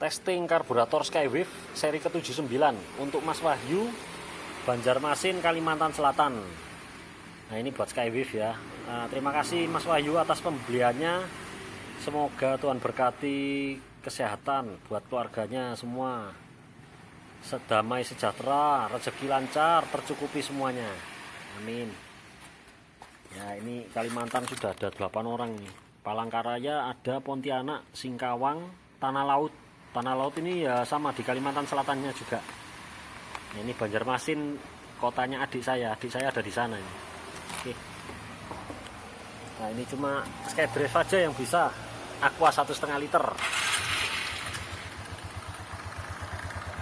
Testing karburator Skywave seri ke-79 untuk Mas Wahyu, Banjarmasin, Kalimantan Selatan. Nah, ini buat Skywave ya. Terima kasih Mas Wahyu atas pembeliannya. Semoga Tuhan berkati kesehatan buat keluarganya semua. Sedamai sejahtera, rezeki lancar, tercukupi semuanya. Amin. Ya, ini Kalimantan sudah ada 8 orang nih. Palangkaraya ada, Pontianak, Singkawang, Tanah Laut. Tanah Laut ini ya sama di Kalimantan Selatannya juga. Nah, ini Banjarmasin, kotanya adik saya ada di sana ini. Oke. Nah, ini cuma Skydrive aja yang bisa. Aqua 1,5 liter.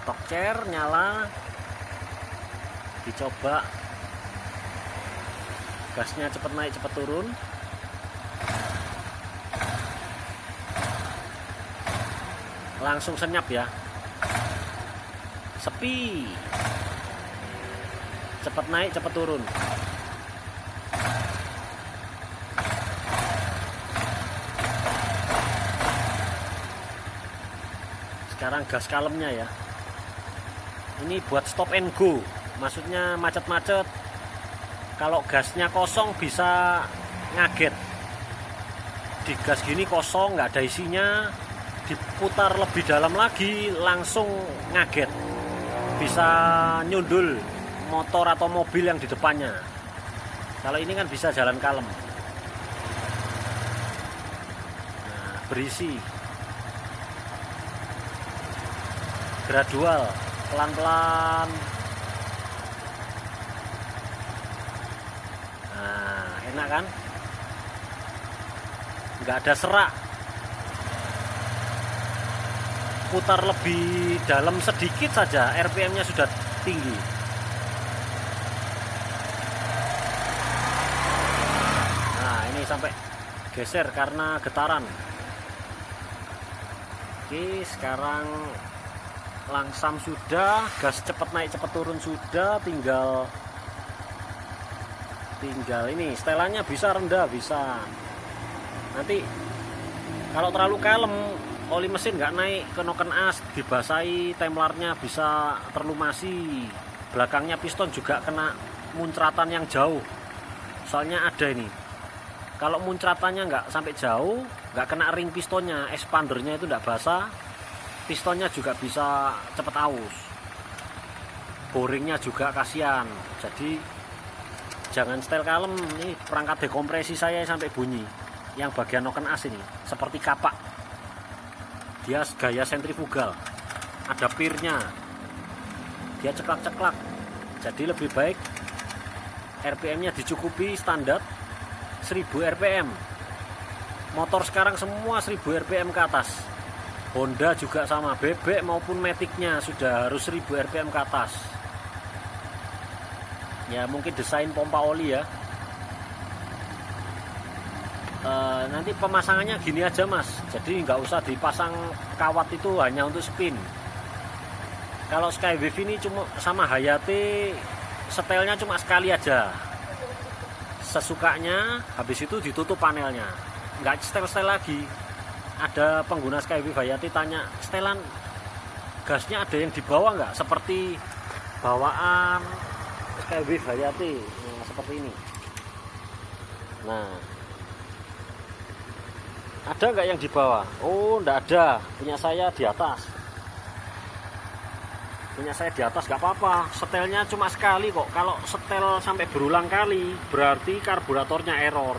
Tokcer nyala. Dicoba. Gasnya cepet naik cepet turun. Langsung senyap ya, sepi, cepet naik cepet turun. Sekarang gas kalemnya ya, ini buat stop and go, maksudnya macet-macet. Kalau gasnya kosong bisa ngaget, di gas gini kosong nggak ada isinya, diputar lebih dalam lagi langsung ngaget, bisa nyundul motor atau mobil yang di depannya. Kalau ini kan bisa jalan kalem. Nah, berisi gradual, pelan-pelan. Nah, enak kan, nggak ada serak. Putar lebih dalam sedikit saja RPM-nya sudah tinggi. Nah, ini sampai geser karena getaran. Oke, sekarang langsam sudah, gas cepet naik cepet turun sudah, tinggal ini setelannya bisa rendah, bisa. Nanti kalau terlalu kalem, oli mesin nggak naik, kenoken as, dibasahi, templarnya bisa terlumasi. Belakangnya piston juga kena muncratan yang jauh. Soalnya ada ini, kalau muncratannya nggak sampai jauh, nggak kena ring pistonnya, expandernya itu nggak basah, pistonnya juga bisa cepet aus. Boringnya juga kasihan. Jadi jangan setel kalem. Ini perangkat dekompresi saya sampai bunyi. Yang bagian noken as ini seperti kapak. Dia gaya sentrifugal, ada pirnya, dia ceklak-ceklak. Jadi lebih baik RPM-nya dicukupi standar 1000 RPM. Motor sekarang semua 1000 RPM ke atas. Honda juga sama, bebek maupun Matic-nya sudah harus 1000 RPM ke atas. Ya mungkin desain pompa oli ya. Nanti pemasangannya gini aja mas, jadi nggak usah dipasang kawat, itu hanya untuk spin. Kalau Skywave ini cuma sama Hayati, setelnya cuma sekali aja, sesukanya, habis itu ditutup panelnya, nggak setel lagi. Ada pengguna Skywave Hayati tanya, setelan gasnya ada yang di bawah nggak, seperti bawaan Skywave Hayati. Nah, seperti ini. Nah, ada nggak yang di bawah? Oh, nggak ada. Punya saya di atas. Punya saya di atas nggak apa-apa. Setelnya cuma sekali kok. Kalau setel sampai berulang kali, berarti karburatornya error.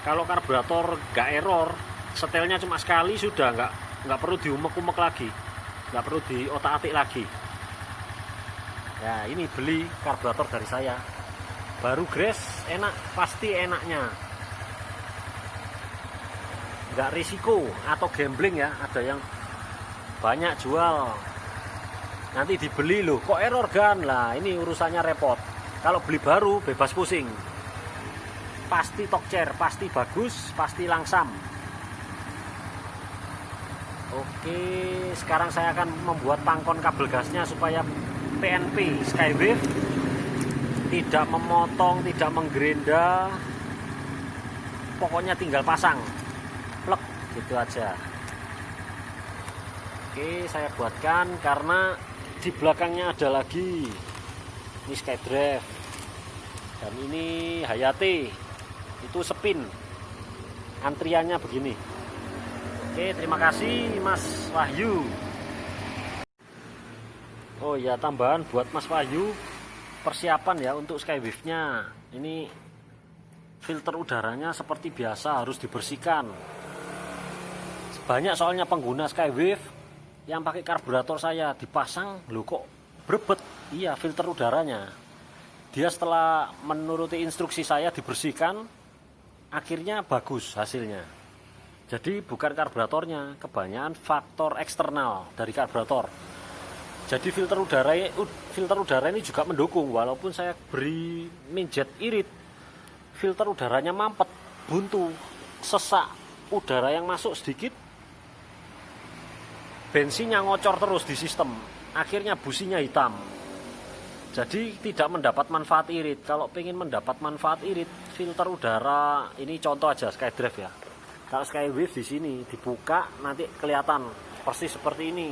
Kalau karburator nggak error, setelnya cuma sekali sudah, nggak perlu diumek-umek lagi, nggak perlu diotak-atik lagi. Ya, ini beli karburator dari saya. Baru grace, enak, pasti enaknya. Nggak risiko atau gambling ya, ada yang banyak jual nanti dibeli loh kok error gan, lah ini urusannya repot. Kalau beli baru bebas pusing, pasti tokcer, pasti bagus, pasti langsam. Oke, sekarang saya akan membuat pangkon kabel gasnya supaya PNP Skywave tidak memotong, tidak menggerinda, pokoknya tinggal pasang plug gitu aja. Oke, saya buatkan karena di belakangnya ada lagi. Ini SkyDrive. Dan ini Hayate. Itu Spin. Antriannya begini. Oke, terima kasih Mas Wahyu. Oh ya, tambahan buat Mas Wahyu, persiapan ya untuk Skywave-nya. Ini filter udaranya seperti biasa harus dibersihkan. Banyak soalnya pengguna Skywave yang pakai karburator saya dipasang, loh kok berbet. Iya, filter udaranya. Dia setelah menuruti instruksi saya dibersihkan, akhirnya bagus hasilnya. Jadi bukan karburatornya, kebanyakan faktor eksternal dari karburator. Jadi filter udara ini juga mendukung, walaupun saya beri minjet irit, filter udaranya mampet, buntu, sesak, udara yang masuk sedikit, bensinnya ngocor terus di sistem, akhirnya businya hitam. Jadi tidak mendapat manfaat irit. Kalau pengen mendapat manfaat irit, filter udara ini contoh aja SkyDrive ya. Kalau Skywave di sini dibuka nanti kelihatan persis seperti ini.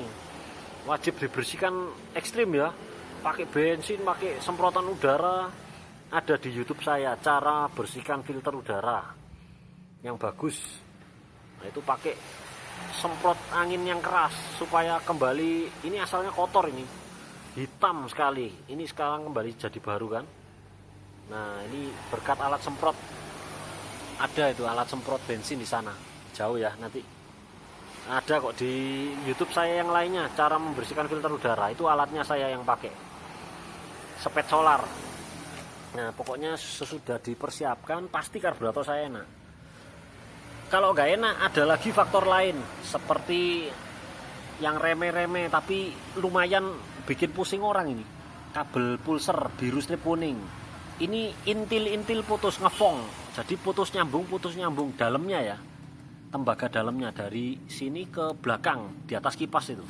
Wajib dibersihkan ekstrim ya. Pakai bensin, pakai semprotan udara. Ada di YouTube saya cara bersihkan filter udara yang bagus. Nah, itu pakai semprot angin yang keras supaya kembali. Ini asalnya kotor ini, hitam sekali. Ini sekarang kembali jadi baru kan. Nah, ini berkat alat semprot. Ada itu alat semprot bensin di sana. Jauh ya, nanti ada kok di YouTube saya yang lainnya cara membersihkan filter udara. Itu alatnya saya yang pakai, sepet solar. Nah, pokoknya sesudah dipersiapkan pasti karburator saya enak. Kalau nggak enak ada lagi faktor lain seperti yang remeh-remeh tapi lumayan bikin pusing orang ini. Kabel pulser biru strip kuning. Ini intil-intil putus ngefong. Jadi putus nyambung dalamnya ya. Tembaga dalamnya dari sini ke belakang di atas kipas itu.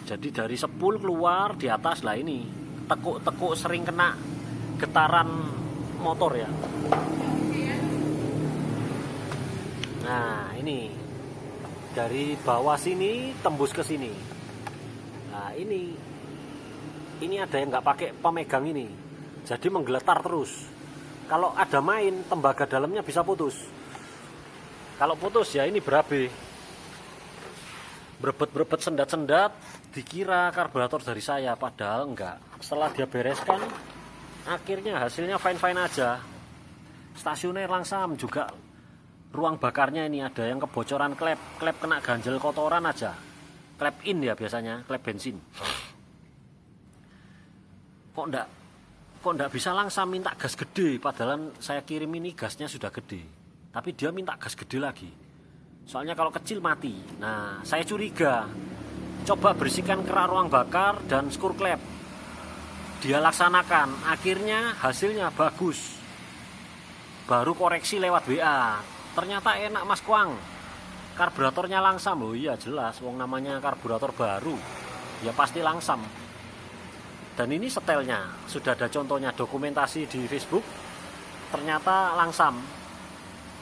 Jadi dari sepul keluar di atas lah ini. Tekuk-tekuk sering kena getaran motor ya. Nah, ini dari bawah sini tembus ke sini. Nah, ini ada yang nggak pakai pemegang ini. Jadi menggeletar terus. Kalau ada main, tembaga dalamnya bisa putus. Kalau putus ya ini berabe. Berebet-berebet sendat-sendat, dikira karburator dari saya, padahal enggak. Setelah dia bereskan, akhirnya hasilnya fine-fine aja. Stasioner langsam juga. Ruang bakarnya ini ada yang kebocoran klep kena ganjel kotoran aja. Klep in ya biasanya, klep bensin. Kok enggak bisa langsam minta gas gede, padahal saya kirim ini gasnya sudah gede. Tapi dia minta gas gede lagi. Soalnya kalau kecil mati. Nah, saya curiga. Coba bersihkan kerak ruang bakar dan skur klep. Dia laksanakan, akhirnya hasilnya bagus. Baru koreksi lewat WA. Ternyata enak Mas Kuang. Karburatornya langsam. Oh iya jelas, wong namanya karburator baru. Ya pasti langsam. Dan ini setelnya, sudah ada contohnya dokumentasi di Facebook. Ternyata langsam.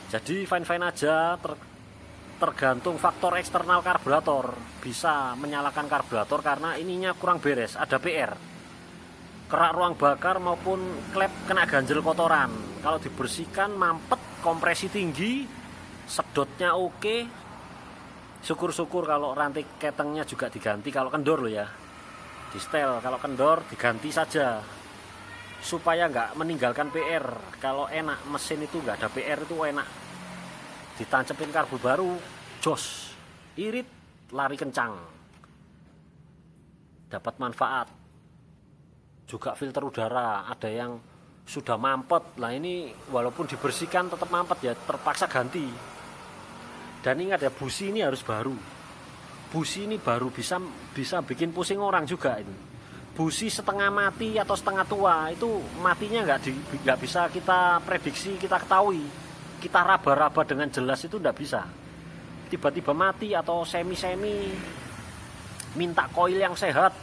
Jadi fine-fine aja, tergantung faktor eksternal karburator. Bisa menyalakan karburator karena ininya kurang beres, ada PR. Kerak ruang bakar maupun klep kena ganjel kotoran. Kalau dibersihkan mampet, kompresi tinggi, sedotnya oke. Syukur-syukur kalau rantai ketengnya juga diganti kalau kendor loh ya. Di setel, kalau kendor diganti saja supaya nggak meninggalkan PR. Kalau enak mesin itu nggak ada PR itu enak, ditancepin karbu baru jos, irit lari kencang, dapat manfaat. Juga filter udara ada yang sudah mampet, lah ini walaupun dibersihkan tetap mampet ya, terpaksa ganti. Dan ingat ya, busi ini harus baru. Busi ini baru bisa bikin pusing orang juga ini. Busi setengah mati atau setengah tua itu matinya nggak bisa kita prediksi, kita ketahui, kita raba-raba dengan jelas itu nggak bisa. Tiba-tiba mati atau semi-semi, minta koil yang sehat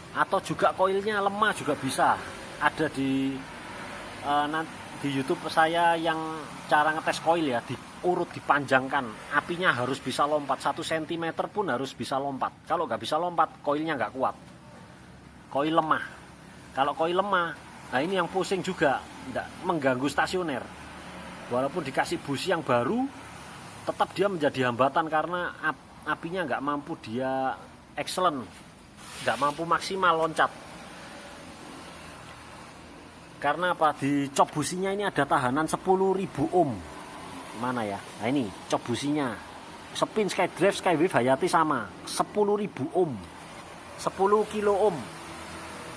atau juga koilnya lemah juga bisa. Ada di di YouTube saya yang cara ngetes koil ya, diurut dipanjangkan, apinya harus bisa lompat 1 cm pun harus bisa lompat. Kalau nggak bisa lompat, koilnya nggak kuat, koil lemah. Kalau koil lemah, nah ini yang pusing juga, nggak mengganggu stasioner. Walaupun dikasih busi yang baru, tetap dia menjadi hambatan karena apinya nggak mampu dia excellent, nggak mampu maksimal loncat. Karena apa? Di cop businya ini ada tahanan 10.000 ohm. Mana ya? Nah ini cop businya. Spin Skydrive, Skywave, Hayati sama 10.000 ohm, 10 kilo ohm.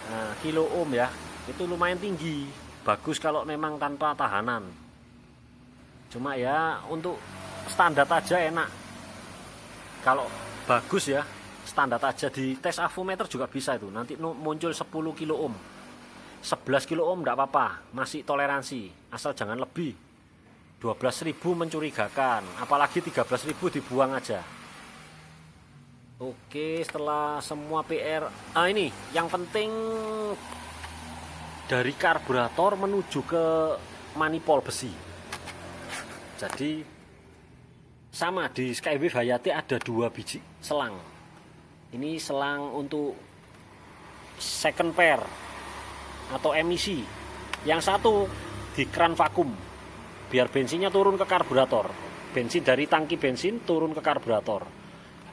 Nah, kilo ohm ya, itu lumayan tinggi. Bagus kalau memang tanpa tahanan. Cuma ya untuk standar aja enak. Kalau bagus ya, standar aja di tes avometer juga bisa itu. Nanti muncul 10 kilo ohm. 11 kilo ohm enggak apa-apa, masih toleransi, asal jangan lebih. 12.000 mencurigakan, apalagi 13.000 dibuang aja. Oke, setelah semua PR, ini yang penting dari karburator menuju ke manifold besi. Jadi sama di Skywave Hayati ada 2 biji selang. Ini selang untuk second pair atau emisi. Yang satu di kran vakum biar bensinnya turun ke karburator, bensin dari tangki bensin turun ke karburator.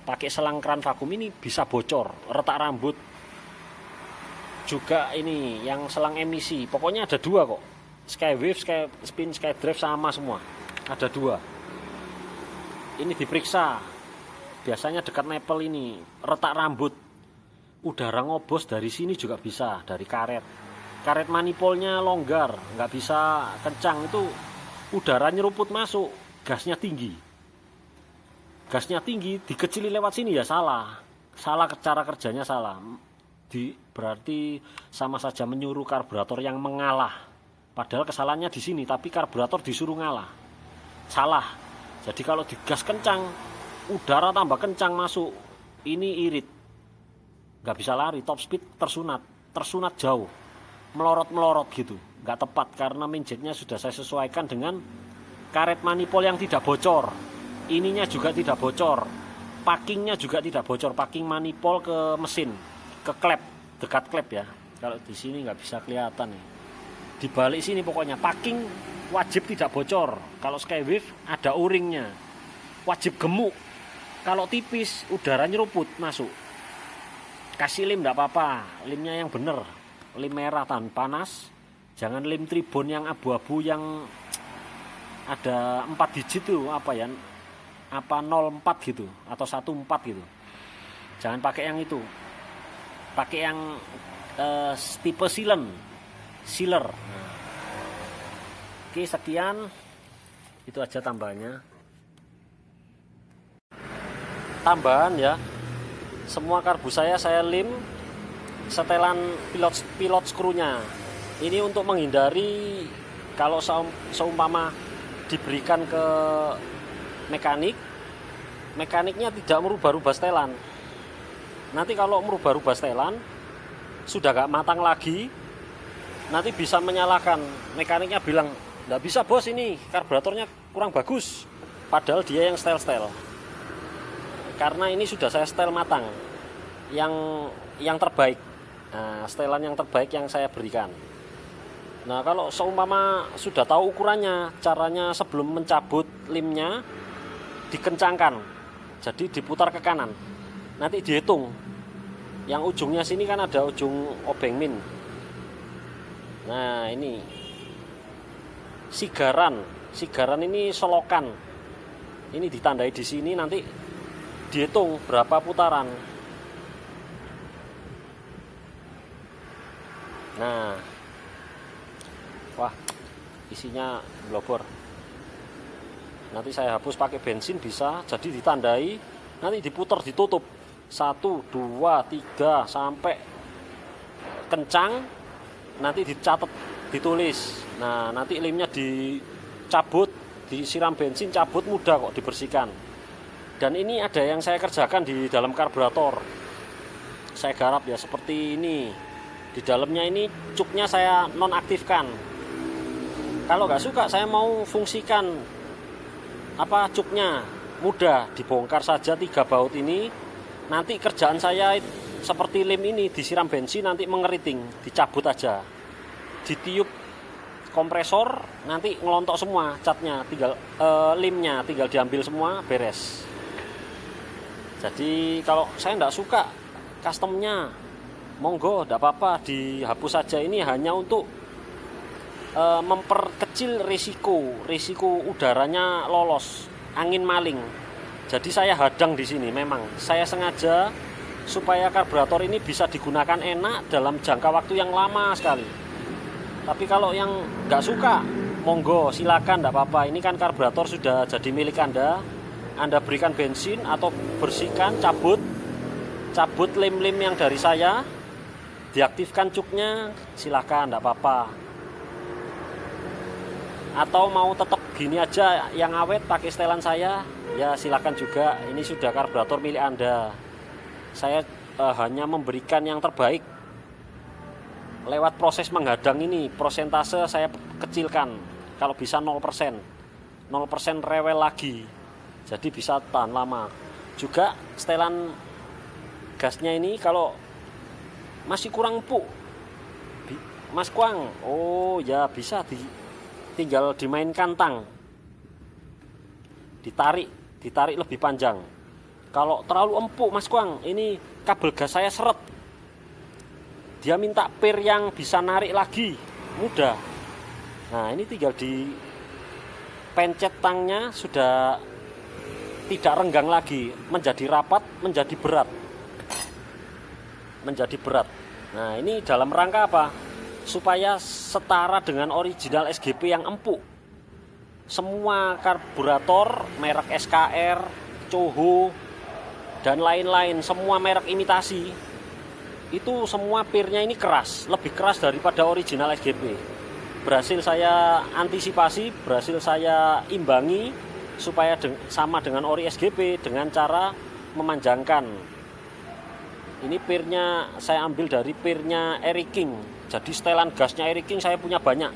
Pakai selang kran vakum ini bisa bocor, retak rambut juga. Ini yang selang emisi, pokoknya ada 2 kok. Skywave, Spin, Skydrive sama semua, ada 2. Ini diperiksa, biasanya dekat nepel ini retak rambut, udara ngobos dari sini juga bisa, dari karet manifoldnya longgar, nggak bisa kencang, itu udara nyeruput masuk, gasnya tinggi, dikecili lewat sini ya salah cara kerjanya salah. Berarti sama saja menyuruh karburator yang mengalah, padahal kesalahannya di sini, tapi karburator disuruh ngalah, salah. Jadi kalau digas kencang, udara tambah kencang masuk, ini irit, nggak bisa lari, top speed tersunat jauh, melorot gitu, nggak tepat karena minjetnya sudah saya sesuaikan dengan karet manifold yang tidak bocor. Ininya juga tidak bocor, packingnya juga tidak bocor, packing manifold ke mesin, ke klep, dekat klep ya. Kalau di sini nggak bisa kelihatan nih. Di balik sini pokoknya packing wajib tidak bocor. Kalau Skywave ada o-ringnya, wajib gemuk. Kalau tipis udara nyeruput masuk. Kasih lem nggak apa-apa, lemnya yang bener, lem merah tahan panas. Jangan lem tribon yang abu-abu yang ada 4 digit tuh, apa ya, apa 04 gitu atau 14 gitu. Jangan pakai yang itu, pakai yang tipe sealer. Oke, sekian, itu aja tambahannya. Tambahan ya, semua karbu saya lem setelan pilot skrunya. Ini untuk menghindari kalau seumpama diberikan ke mekaniknya tidak merubah-rubah setelan. Nanti kalau merubah-rubah setelan sudah gak matang lagi, nanti bisa menyalahkan. Mekaniknya bilang, nggak bisa bos, ini karburatornya kurang bagus, padahal dia yang setel. Karena ini sudah saya setel matang, yang terbaik. Nah, setelan yang terbaik yang saya berikan. Nah, kalau seumpama sudah tahu ukurannya, caranya sebelum mencabut lemnya dikencangkan, jadi diputar ke kanan, nanti dihitung. Yang ujungnya sini kan ada ujung obeng min. Nah, ini sigaran ini selokan, ini ditandai di sini, nanti dihitung berapa putaran. Nah, wah, isinya blobor. Nanti saya hapus pakai bensin bisa, jadi ditandai, nanti diputar, ditutup 1, 2, 3 sampai kencang, nanti dicatat, ditulis. Nah, nanti lemnya dicabut, disiram bensin, cabut, mudah kok dibersihkan. Dan ini ada yang saya kerjakan di dalam karburator, saya garap ya seperti ini. Di dalamnya ini cuknya saya nonaktifkan. Kalau nggak suka, saya mau fungsikan cuknya mudah, dibongkar saja 3 baut ini. Nanti kerjaan saya seperti lem ini, disiram bensin nanti mengeriting, dicabut aja, ditiup kompresor, nanti ngelontok semua catnya, tinggal lemnya tinggal diambil semua, beres. Jadi kalau saya nggak suka customnya, monggo, tidak apa-apa, dihapus saja. Ini hanya untuk memperkecil risiko udaranya lolos, angin maling. Jadi saya hadang di sini. Memang saya sengaja supaya karburator ini bisa digunakan enak dalam jangka waktu yang lama sekali. Tapi kalau yang nggak suka, monggo, silakan, tidak apa-apa. Ini kan karburator sudah jadi milik Anda. Anda berikan bensin atau bersihkan, cabut lem-lem yang dari saya, diaktifkan cuknya, silakan, tidak apa-apa. Atau mau tetap gini aja yang awet pakai setelan saya, ya silakan juga. Ini sudah karburator milik Anda. Saya hanya memberikan yang terbaik. Lewat proses menghadang ini, persentase saya kecilkan. Kalau bisa 0%. 0% rewel lagi. Jadi bisa tahan lama. Juga setelan gasnya ini kalau masih kurang empuk, Mas Kuang, oh ya bisa tinggal dimainkan tang, ditarik lebih panjang. Kalau terlalu empuk Mas Kuang, ini kabel gas saya seret, dia minta pir yang bisa narik lagi, mudah. Nah ini tinggal dipencet tangnya, sudah tidak renggang lagi, menjadi rapat, menjadi berat. Nah ini dalam rangka apa? Supaya setara dengan original SGP yang empuk. Semua karburator merek SKR, Coho, dan lain-lain, semua merek imitasi, itu semua pirnya ini keras, lebih keras daripada original SGP. Berhasil saya antisipasi, berhasil saya imbangi supaya sama dengan ori SGP dengan cara memanjangkan. Ini pirnya saya ambil dari pirnya Eric King. Jadi setelan gasnya Eric King saya punya banyak.